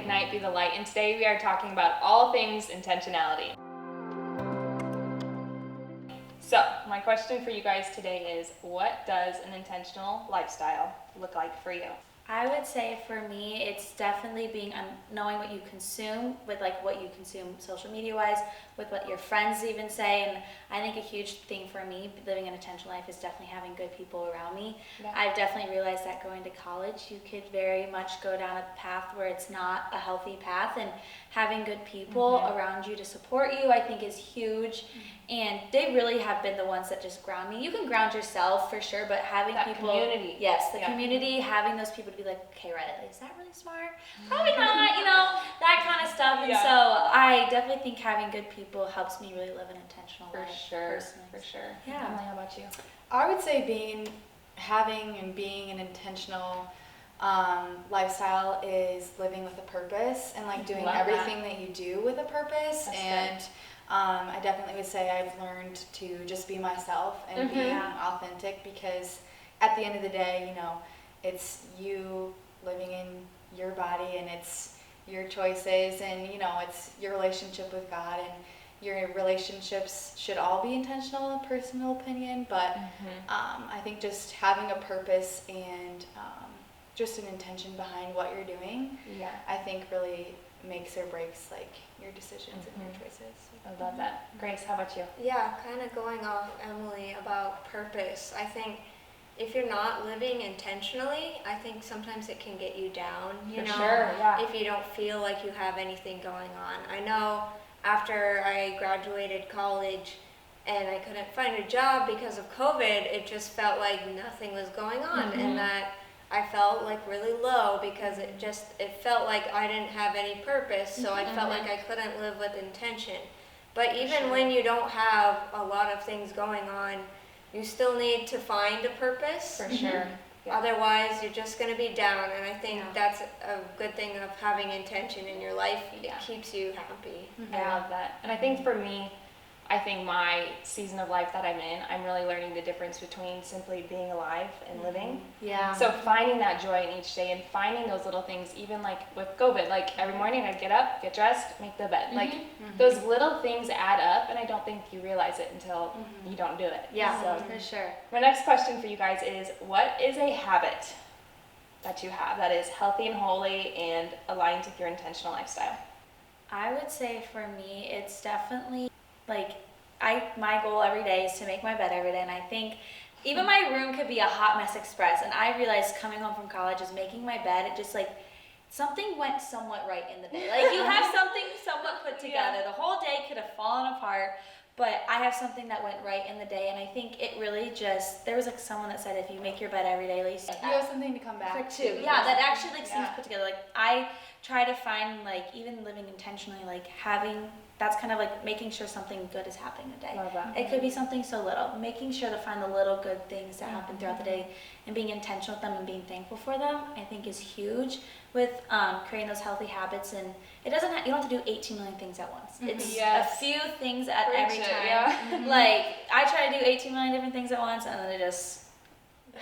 Ignite, Be the Light, and today we are talking about all things intentionality. So, my question for you guys today is, what does an intentional lifestyle look like for you? I would say for me, it's definitely knowing what you consume, with like what you consume social media wise, with what your friends even say. And I think a huge thing for me living an intentional life is definitely having good people around me. Yeah. I've definitely realized that going to college, you could very much go down a path where it's not a healthy path, and having good people around you to support you, I think, is huge. And they really have been the ones that just ground me. You can ground yourself for sure, but having That people, community. yes, the community, having those people to be like, okay, Riley, is that really smart? Probably not, that kind of stuff. And so I definitely think having good people helps me really live an intentional life. For sure. Yeah. Emily, how about you? I would say having an intentional lifestyle is living with a purpose and like doing everything that you do with a purpose. That's and I definitely would say I've learned to just be myself and be authentic, because at the end of the day, it's you living in your body, and it's your choices, and it's your relationship with God, and your relationships should all be intentional, in personal opinion. But I think just having a purpose and just an intention behind what you're doing, I think really makes or breaks like your decisions and your choices. I love that. Grace, how about you? Yeah, kind of going off Emily about purpose. I think if you're not living intentionally, I think sometimes it can get you down, if you don't feel like you have anything going on. I know after I graduated college and I couldn't find a job because of COVID, it just felt like nothing was going on, and that I felt like really low because it felt like I didn't have any purpose, so I felt like I couldn't live with intention. But even when you don't have a lot of things going on, you still need to find a purpose. For sure. Otherwise, you're just going to be down, and I think that's a good thing of having intention in your life. It keeps you happy. I love that. And I think for me, my season of life that I'm in, I'm really learning the difference between simply being alive and living. Yeah. So finding that joy in each day and finding those little things, even like with COVID, like every morning I'd get up, get dressed, make the bed. Like those little things add up, and I don't think you realize it until you don't do it. Yeah, So for sure. my next question for you guys is, what is a habit that you have that is healthy and holy and aligned with your intentional lifestyle? I would say for me, it's definitely my goal every day is to make my bed every day, and I think even my room could be a hot mess express, and I realized coming home from college is making my bed, it just something went somewhat right in the day. Like you have something somewhat put together. The whole day could have fallen apart, but I have something that went right in the day, and I think it really there was someone that said if you make your bed every day, at least You have something to come back to. Yeah, that actually seems put together. I try to find even living intentionally, that's kind of making sure something good is happening a day. Love that. It could be something so little, making sure to find the little good things that happen throughout the day and being intentional with them and being thankful for them, I think is huge with creating those healthy habits. And you don't have to do 18 million things at once. It's a few things at every time. I try to do 18 million different things at once, and then it just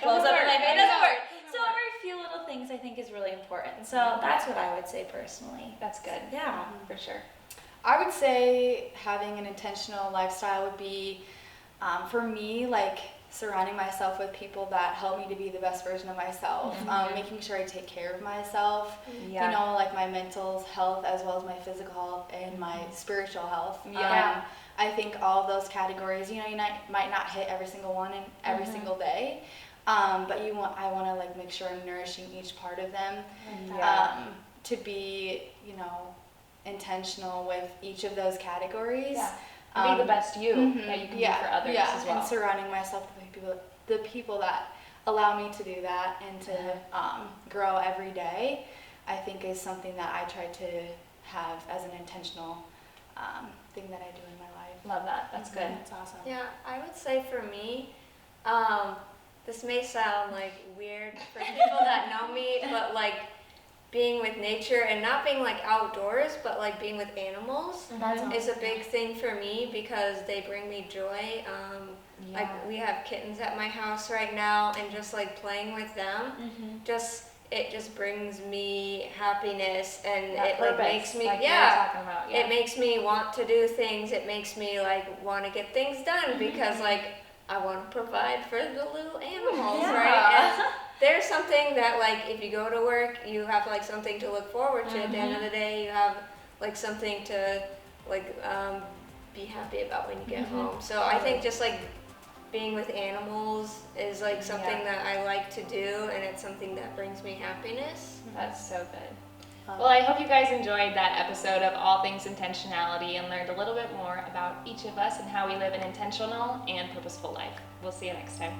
blows up in my face. It doesn't work. So very few little things I think is really important. So that's what I would say personally. That's good. Yeah. For sure. I would say having an intentional lifestyle would be, for me, surrounding myself with people that help me to be the best version of myself, making sure I take care of myself, my mental health as well as my physical health and my spiritual health. I think all of those categories, you might not hit every single one in every single day, but I want to make sure I'm nourishing each part of them, to be, intentional with each of those categories. Be the best you that you can be for others as well. And surrounding myself with the people that allow me to do that and to grow every day, I think is something that I try to have as an intentional thing that I do in my life. Love that. That's good. That's awesome. Yeah, I would say for me, this may sound weird for people that know me, but being with nature and not being outdoors, but being with animals is a big thing for me because they bring me joy. We have kittens at my house right now, and just playing with them, it just brings me happiness, and That it like purpose, makes me like we were talking about, it makes me want to do things. It makes me like want to get things done because like I want to provide for the little animals, right? And there's something that like if you go to work, you have like something to look forward to. At the end of the day, you have like something to like be happy about when you get home. So I think just like being with animals is like something that I like to do, and it's something that brings me happiness. That's so good. Well, I hope you guys enjoyed that episode of All Things Intentionality and learned a little bit more about each of us and how we live an intentional and purposeful life. We'll see you next time.